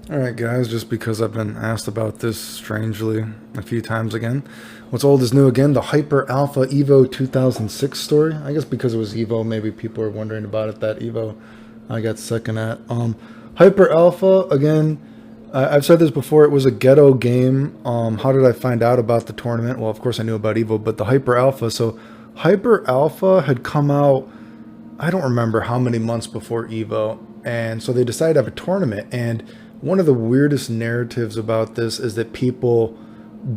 Alright guys, just because I've been asked about this strangely a few times again. What's old is new again, the Hyper Alpha EVO 2006 story. I guess because it was EVO, maybe people are wondering about it, that EVO I got second at. Hyper Alpha, again, I've said this before, it was a ghetto game. How did I find out about the tournament? Well, of course I knew about EVO, but the Hyper Alpha. So Hyper Alpha had come out, I don't remember how many months before EVO. And so they decided to have a tournament, and one of the weirdest narratives about this is that people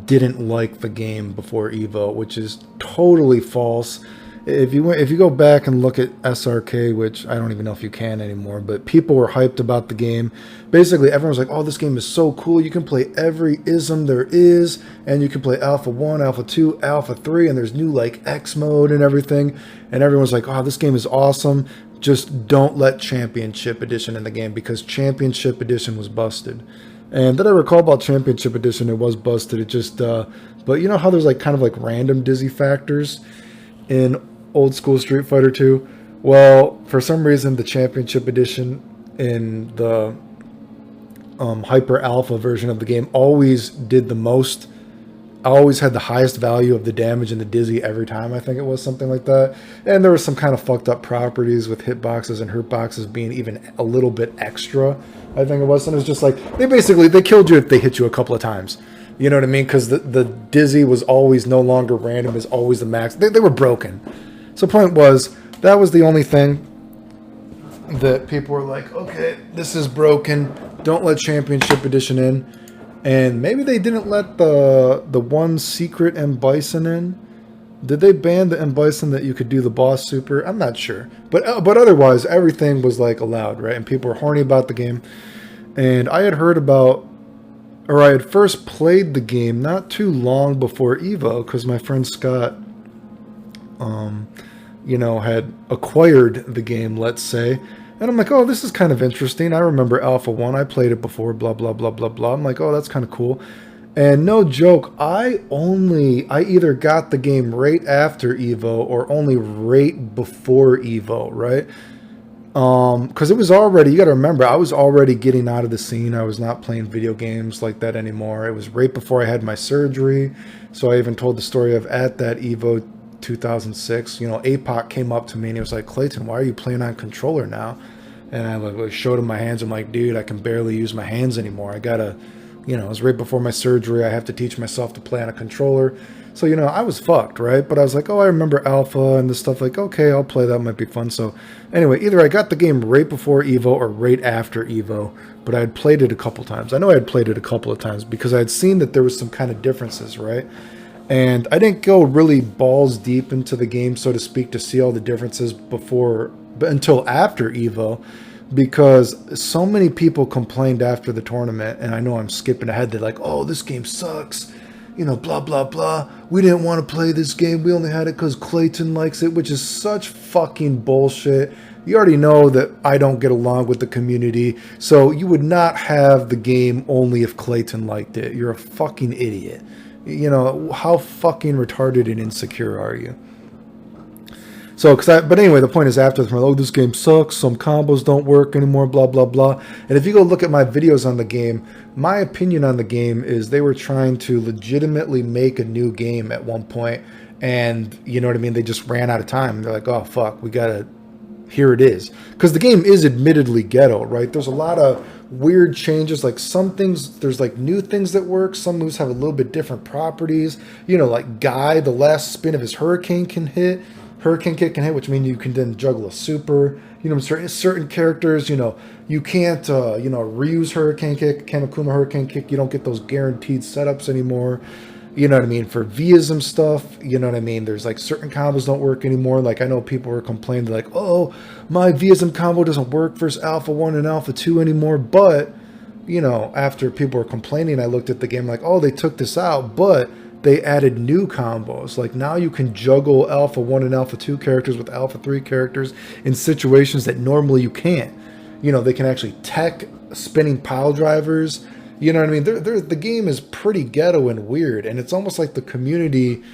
didn't like the game before EVO, which is totally false. If you go back and look at SRK, which I don't even know if you can anymore, but people were hyped about the game. Basically, everyone was like, "Oh, this game is so cool! You can play every ism there is, and you can play Alpha 1, Alpha 2, Alpha 3, and there's new like X mode and everything." And everyone's like, "Oh, this game is awesome! Just don't let Championship Edition in the game because Championship Edition was busted." And that I recall about Championship Edition, it was busted. It just, but you know how there's like kind of like random dizzy factors in old school Street Fighter 2? Well, for some reason, the Championship Edition in the Hyper Alpha version of the game always did the most. I always had the highest value of the damage and the dizzy every time. I think it was something like that. And there was some kind of fucked up properties with hitboxes and hurtboxes being even a little bit extra. I think it was. And it was just like, they killed you if they hit you a couple of times. You know what I mean? Because the dizzy was always no longer random, is always the max. They were broken. So point was, that was the only thing that people were like, okay, this is broken. Don't let Championship Edition in. And maybe they didn't let the one secret M Bison in. Did they ban the M Bison that you could do the boss super? I'm not sure. But otherwise, everything was like allowed, right? And people were horny about the game. And I had heard about, or I had first played the game not too long before EVO, because my friend Scott, had acquired the game, let's say. And I'm like, oh, this is kind of interesting. I remember Alpha 1. I played it before, blah, blah, blah, blah, blah. I'm like, oh, that's kind of cool. And no joke, I either got the game right after EVO or only right before EVO, right? Because it was already, you got to remember, I was already getting out of the scene. I was not playing video games like that anymore. It was right before I had my surgery. So I even told the story of at that EVO 2006, APOC came up to me and he was like, "Clayton, why are you playing on controller now?" And I like showed him my hands. I'm like, "Dude, I can barely use my hands anymore. I gotta, it was right before my surgery. I have to teach myself to play on a controller." So, I was fucked, right? But I was like, oh, I remember Alpha and this stuff. Like, okay, I'll play that. Might be fun. So anyway, either I got the game right before EVO or right after EVO, but I had played it a couple times. I know I had played it a couple of times because I had seen that there was some kind of differences, right? And I didn't go really balls deep into the game, so to speak, to see all the differences until after EVO, because so many people complained after the tournament, and I know I'm skipping ahead. They're like, "Oh, this game sucks, blah, blah, blah. We didn't want to play this game. We only had it because Clayton likes it," which is such fucking bullshit. You already know that I don't get along with the community, so you would not have the game only if Clayton liked it. You're a fucking idiot. How fucking retarded and insecure are you? So, but anyway, the point is after the, oh, this game sucks, some combos don't work anymore, blah, blah, blah. And if you go look at my videos on the game, my opinion on the game is they were trying to legitimately make a new game at one point, and you know what I mean? They just ran out of time. They're like, oh, fuck, here it is. Because the game is admittedly ghetto, right? There's a lot of weird changes. Like some things, there's like new things that work. Some moves have a little bit different properties. Like Guy, the last spin of his Hurricane kick can hit, which means you can then juggle a super. Certain characters, you can't, reuse Hurricane kick, Kamakuma Hurricane kick. You don't get those guaranteed setups anymore. You know what I mean? For Vism stuff, you know what I mean? There's like certain combos don't work anymore. Like I know people were complaining like, oh, my Vism combo doesn't work versus Alpha 1 and Alpha 2 anymore. But, after people were complaining, I looked at the game like, oh, they took this out, but they added new combos. Like now you can juggle Alpha 1 and Alpha 2 characters with Alpha 3 characters in situations that normally you can't. They can actually tech spinning pile drivers. You know what I mean? The game is pretty ghetto and weird, and it's almost like the community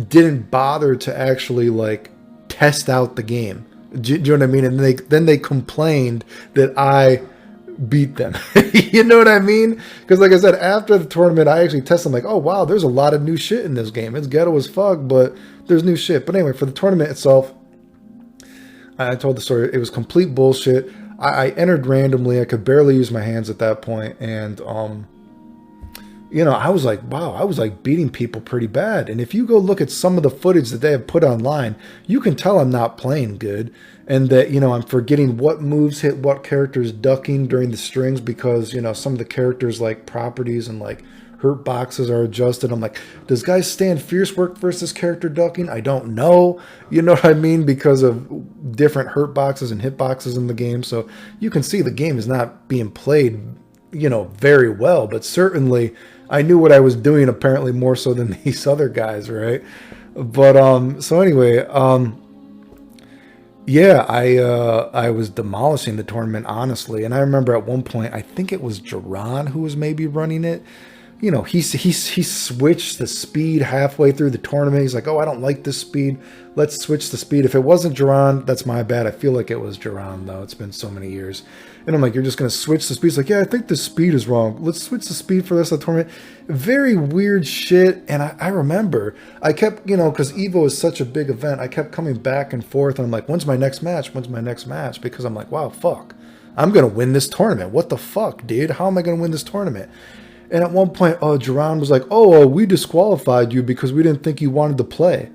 didn't bother to actually like test out the game. Do you know what I mean? And then they complained that I beat them. You know what I mean? Because like I said, after the tournament, I actually tested, I'm like, oh wow, there's a lot of new shit in this game. It's ghetto as fuck, but there's new shit. But anyway, for the tournament itself, I told the story. It was complete bullshit. I entered randomly. I could barely use my hands at that point, and you know, I was like, wow, I was like beating people pretty bad. And if you go look at some of the footage that they have put online, you can tell I'm not playing good, and that, you know, I'm forgetting what moves hit what characters ducking during the strings, because, you know, some of the characters like properties and like hurt boxes are adjusted. I'm like, does guys stand fierce work versus character ducking? I don't know. You know what I mean? Because of different hurt boxes and hit boxes in the game. So you can see the game is not being played, you know, very well, but certainly I knew what I was doing, apparently more so than these other guys, right? But so anyway, yeah, I was demolishing the tournament, honestly. And I remember at one point, I think it was Jerron who was maybe running it. You know, he switched the speed halfway through the tournament. He's like, oh, I don't like this speed. Let's switch the speed. If it wasn't Jerron, that's my bad. I feel like it was Jerron, though. It's been so many years. And I'm like, you're just going to switch the speed? He's like, yeah, I think the speed is wrong. Let's switch the speed for the rest of the tournament. Very weird shit. And I remember, I kept, you know, because EVO is such a big event, I kept coming back and forth. And I'm like, when's my next match? When's my next match? Because I'm like, wow, fuck. I'm going to win this tournament. What the fuck, dude? How am I going to win this tournament? And at one point, Jerron was like, oh, we disqualified you because we didn't think you wanted to play.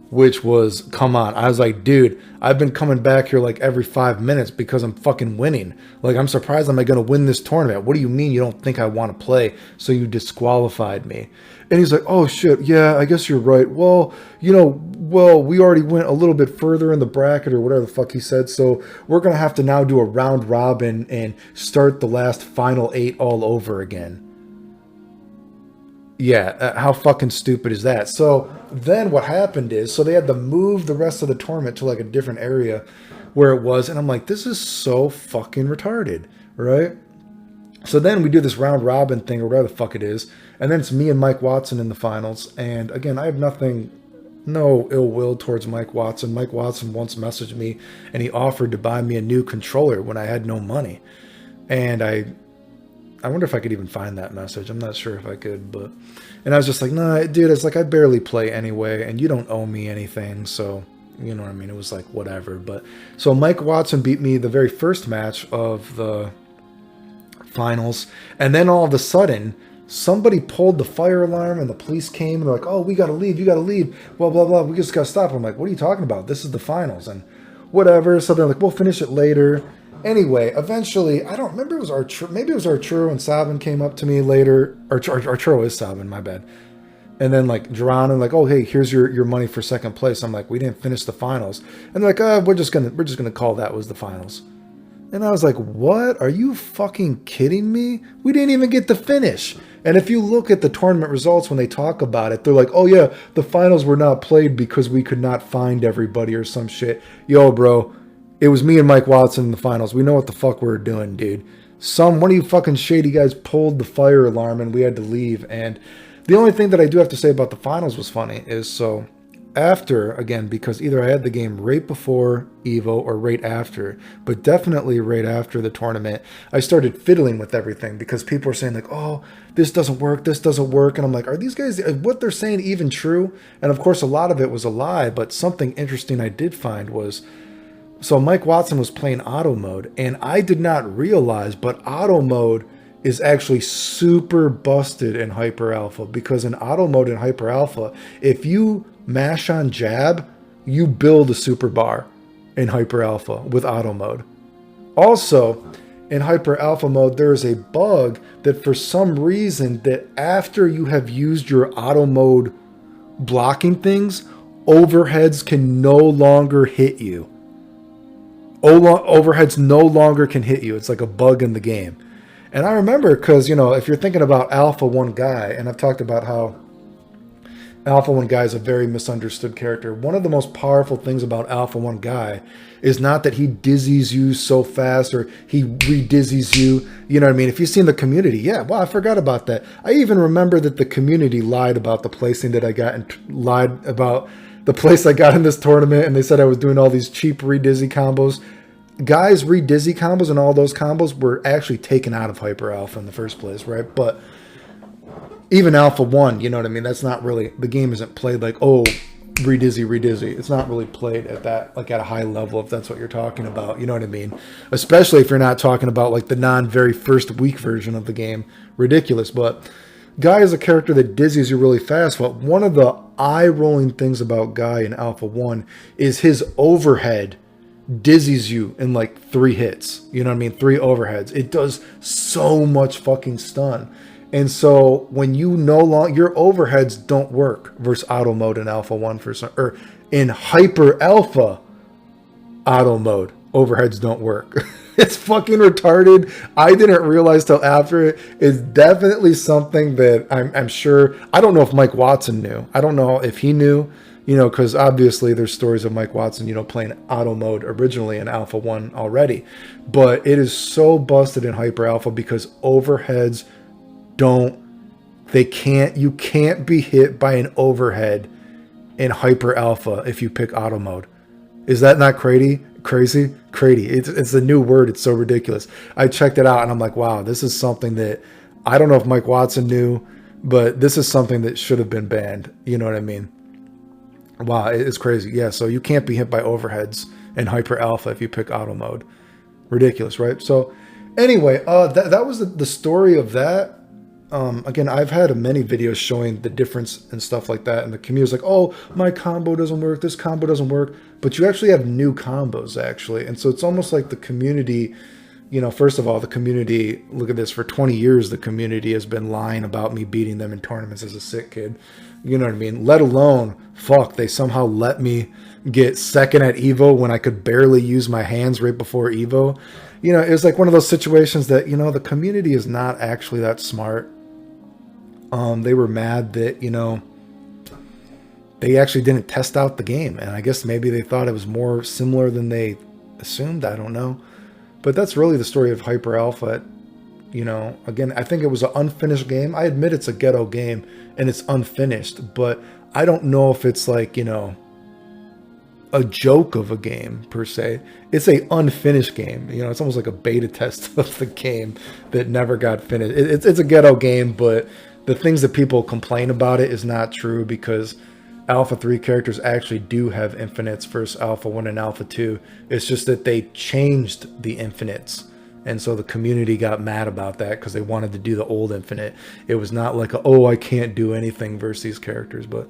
Which was, come on. I was like, dude, I've been coming back here like every 5 minutes because I'm fucking winning. Like, I'm surprised I'm going to win this tournament. What do you mean you don't think I want to play? So you disqualified me. And he's like, oh, shit, yeah, I guess you're right. Well, you know, we already went a little bit further in the bracket or whatever the fuck he said. So we're going to have to now do a round robin and start the last final 8 all over again. Yeah, how fucking stupid is that? So then what happened is, so they had to move the rest of the tournament to like a different area where it was. And I'm like, this is so fucking retarded, right? So then we do this round robin thing or whatever the fuck it is. And then it's me and Mike Watson in the finals. And again, I have no ill will towards Mike Watson. Mike Watson once messaged me and he offered to buy me a new controller when I had no money. And I wonder if I could even find that message. I'm not sure if I could, and I was just like, nah, dude, it's like, I barely play anyway, and you don't owe me anything, so, you know what I mean? It was like, whatever. But, so Mike Watson beat me the very first match of the finals, and then all of a sudden, somebody pulled the fire alarm, and the police came, and they're like, oh, we gotta leave, you gotta leave, blah, blah, blah, we just gotta stop. I'm like, what are you talking about? This is the finals, and whatever. So they're like, we'll finish it later. Anyway, eventually, I don't remember, it was Arturo, maybe it was Arturo and Sabin came up to me later. Arturo is Sabin, my bad. And then like Jerron and like, oh hey, here's your money for second place. I'm like, we didn't finish the finals. And they're like, we're just gonna call that was the finals. And I was like, what? Are you fucking kidding me? We didn't even get to finish. And if you look at the tournament results when they talk about it, they're like, oh yeah, the finals were not played because we could not find everybody or some shit. Yo, bro. It was me and Mike Watson in the finals. We know what the fuck we were doing, dude. One of you fucking shady guys pulled the fire alarm and we had to leave. And the only thing that I do have to say about the finals was funny is, so after, again, because either I had the game right before EVO or right after, but definitely right after the tournament, I started fiddling with everything because people were saying like, oh, this doesn't work, this doesn't work. And I'm like, are these guys, what they're saying even true? And of course, a lot of it was a lie, but something interesting I did find was, so Mike Watson was playing auto mode, and I did not realize, but auto mode is actually super busted in Hyper Alpha, because in auto mode in Hyper Alpha, if you mash on jab, you build a super bar in Hyper Alpha with auto mode. Also, in Hyper Alpha mode, there is a bug that for some reason that after you have used your auto mode blocking things, overheads can no longer hit you. Overheads no longer can hit you. It's like a bug in the game. And I remember, because, you know, if you're thinking about Alpha 1 Guy, and I've talked about how Alpha 1 Guy is a very misunderstood character. One of the most powerful things about Alpha 1 Guy is not that he dizzies you so fast or he re-dizzies you. You know what I mean? If you've seen the community, yeah, wow, I forgot about that. I even remember that the community lied about the placing that I got and lied about the place I got in this tournament, and they said I was doing all these cheap re-dizzy combos. Guy's re-dizzy combos and all those combos were actually taken out of Hyper Alpha in the first place, right? But even Alpha 1, you know what I mean? That's not really, the game isn't played like, oh, re-dizzy. It's not really played at that, like at a high level, if that's what you're talking about. You know what I mean? Especially if you're not talking about like the very first weak version of the game. Ridiculous. But Guy is a character that dizzies you really fast. But one of the eye-rolling things about Guy in Alpha 1 is his overhead dizzies you in like 3 hits. You know what I mean? 3 overheads. It does so much fucking stun. And so when you no longer, your overheads don't work versus auto mode in Alpha 1 or in Hyper Alpha auto mode, overheads don't work. It's fucking retarded. I didn't realize till after it. It's definitely something that I'm sure, I don't know if Mike Watson knew. I don't know if he knew, you know, because obviously there's stories of Mike Watson, you know, playing auto mode originally in Alpha 1 already. But it is so busted in Hyper Alpha because overheads you can't be hit by an overhead in Hyper Alpha if you pick auto mode. Is that not crazy? It's a new word. It's so ridiculous. I checked it out and I'm like, wow, this is something that I don't know if Mike Watson knew, but this is something that should have been banned. You know what I mean? Wow, it's crazy. Yeah, so you can't be hit by overheads in Hyper Alpha if you pick auto mode. Ridiculous, right? So anyway, that was the story of that. Again, I've had many videos showing the difference and stuff like that, and the community's like, oh, my combo doesn't work, this combo doesn't work, but you actually have new combos, actually. And so it's almost like the community, you know, first of all, the community, look at this, for 20 years, the community has been lying about me beating them in tournaments as a sick kid. You know what I mean? Let alone, fuck, they somehow let me get second at EVO when I could barely use my hands right before EVO. You know, it was like one of those situations that, you know, the community is not actually that smart. They were mad that, you know, they actually didn't test out the game. And I guess maybe they thought it was more similar than they assumed. I don't know. But that's really the story of Hyper Alpha. You know, again, I think it was an unfinished game. I admit it's a ghetto game and it's unfinished. But I don't know if it's like, you know, a joke of a game per se. It's a unfinished game. You know, it's almost like a beta test of the game that never got finished. It's a ghetto game, but the things that people complain about it is not true because Alpha 3 characters actually do have infinites versus Alpha 1 and Alpha 2. It's just that they changed the infinites. And so the community got mad about that because they wanted to do the old infinite. It was not like, oh, I can't do anything versus these characters. But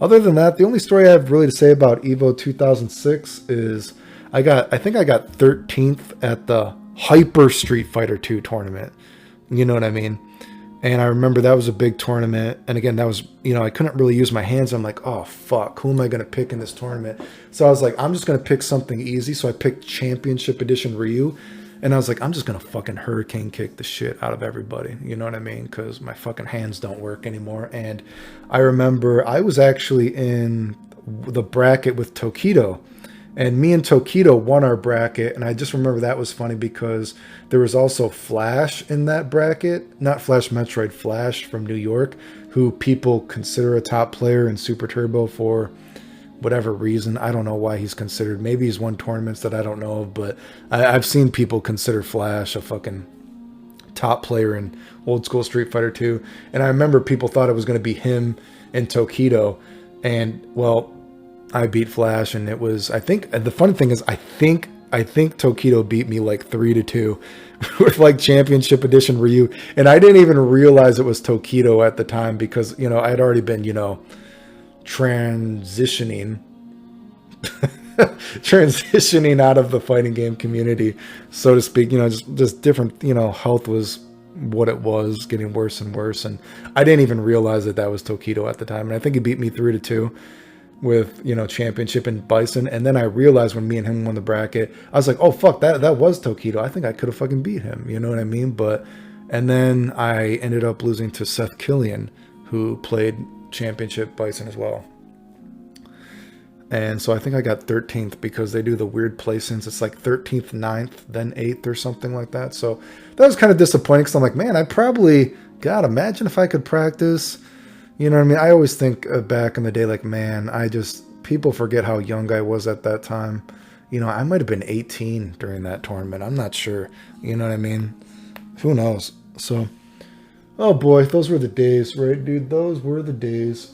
other than that, the only story I have really to say about EVO 2006 is I think I got 13th at the Hyper Street Fighter 2 tournament. You know what I mean? And I remember that was a big tournament. And again, that was, you know, I couldn't really use my hands. I'm like, oh, fuck, who am I going to pick in this tournament? So I was like, I'm just going to pick something easy. So I picked Championship Edition Ryu. And I was like, I'm just going to fucking hurricane kick the shit out of everybody. You know what I mean? Because my fucking hands don't work anymore. And I remember I was actually in the bracket with Tokido. And me and Tokido won our bracket, and I just remember that was funny because there was also Flash in that bracket. Not Flash Metroid, Flash from New York, who people consider a top player in Super Turbo for whatever reason. I don't know why he's considered. Maybe he's won tournaments that I don't know of, but I've seen people consider Flash a fucking top player in old school Street Fighter 2. And I remember people thought it was going to be him and Tokido. And, well, I beat Flash, and it was, I think, the funny thing is, I think Tokido beat me like 3-2 with like Championship Edition Ryu, and I didn't even realize it was Tokido at the time because, you know, I had already been, you know, transitioning out of the fighting game community, so to speak. You know, just different, you know, health was what it was, getting worse and worse, and I didn't even realize that was Tokido at the time, and I think he beat me 3-2 with, you know, Championship and Bison. And then I realized when me and him won the bracket, I was like, oh fuck, that was Tokido. I think I could have fucking beat him, you know what I mean? But and then I ended up losing to Seth Killian, who played Championship Bison as well. And so I think I got 13th because they do the weird placings. It's like 13th, 9th, then 8th or something like that. So that was kind of disappointing because I'm like, man, God, imagine if I could practice. You know what I mean? I always think back in the day, like, man, people forget how young I was at that time. You know, I might have been 18 during that tournament. I'm not sure. You know what I mean? Who knows? So, oh boy, those were the days, right, dude? Those were the days.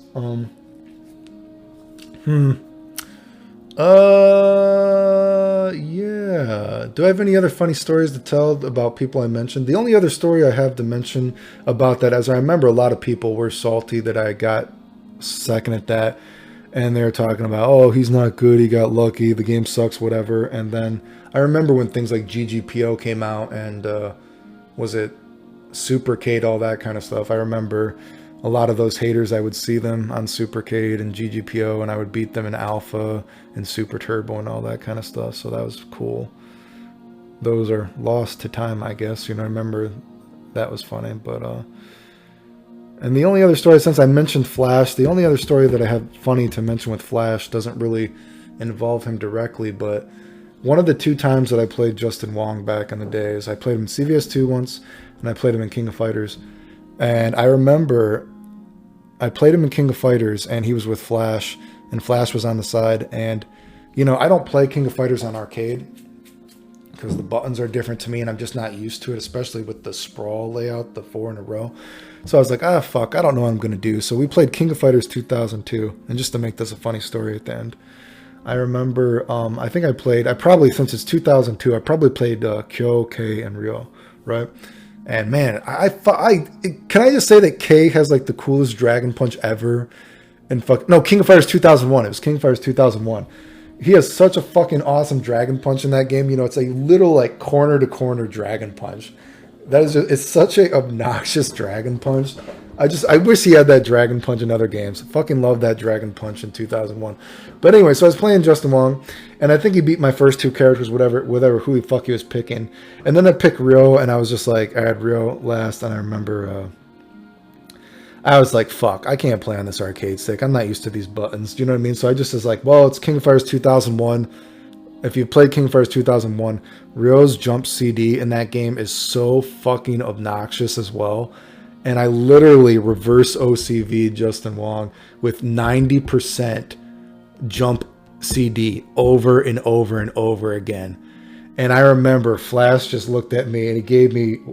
Yeah. Do I have any other funny stories to tell about people I mentioned? The only other story I have to mention about that, as I remember, a lot of people were salty that I got second at that, and they were talking about, oh, he's not good, he got lucky, the game sucks, whatever. And then I remember when things like GGPO came out, and was it Supercade, all that kind of stuff. I remember a lot of those haters, I would see them on Supercade and GGPO, and I would beat them in Alpha and Super Turbo and all that kind of stuff. So that was cool. Those are lost to time, I guess. You know, I remember that was funny. But and the only other story, since I mentioned Flash, the only other story that I have funny to mention with Flash doesn't really involve him directly, but one of the 2 times that I played Justin Wong back in the days, I played him in CVS2 once, and I played him in King of Fighters. And I remember I played him in King of Fighters, and he was with Flash, and Flash was on the side. And, you know, I don't play King of Fighters on arcade because the buttons are different to me, and I'm just not used to it, especially with the sprawl layout, the 4 in a row. So I was like, fuck, I don't know what I'm going to do. So we played King of Fighters 2002, and just to make this a funny story at the end, I remember, I think I probably, since it's 2002, I probably played Kyo, K, and Ryo, right? And man, can I just say that K has like the coolest Dragon Punch ever? And King of Fighters 2001. It was King of Fighters 2001. He has such a fucking awesome Dragon Punch in that game. You know, it's a little like corner to corner Dragon Punch. It's such a obnoxious Dragon Punch. I wish he had that Dragon Punch in other games. I fucking love that Dragon Punch in 2001. But anyway, so I was playing Justin Wong, and I think he beat my first 2 characters, whatever who the fuck he was picking. And then I picked Ryo, and I was just like, I had Ryo last, and I remember I was like, fuck, I can't play on this arcade stick. I'm not used to these buttons. Do you know what I mean? So I just was like, well, it's King of Fighters 2001. If you played King of Fighters 2001, Ryo's jump CD in that game is so fucking obnoxious as well. And I literally reverse OCV Justin Wong with 90% jump CD over and over and over again. And I remember Flash just looked at me and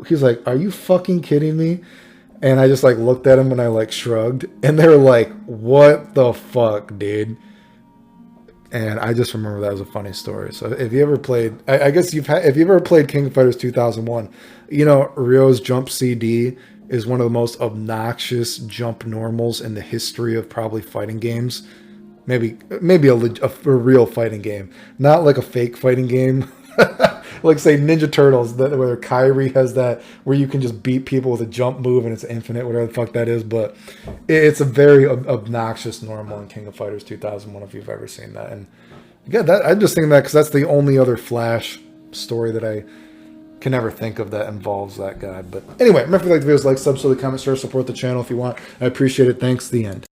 he's like, are you fucking kidding me? And I just like looked at him and I like shrugged. And they were like, what the fuck, dude? And I just remember that was a funny story. So if you ever played, I guess if you've ever played King of Fighters 2001, you know, Ryo's jump CD is one of the most obnoxious jump normals in the history of probably fighting games. Maybe a real fighting game, not like a fake fighting game. Like say Ninja Turtles, where Kyrie has that, where you can just beat people with a jump move and it's infinite, whatever the fuck that is. But it's a very obnoxious normal in King of Fighters 2001, if you've ever seen that. And yeah, I'm just thinking that because that's the only other Flash story that I can never think of that involves that guy. But anyway, remember if you like the videos, like, subscribe, comment, share, support the channel if you want. I appreciate it. Thanks. The end.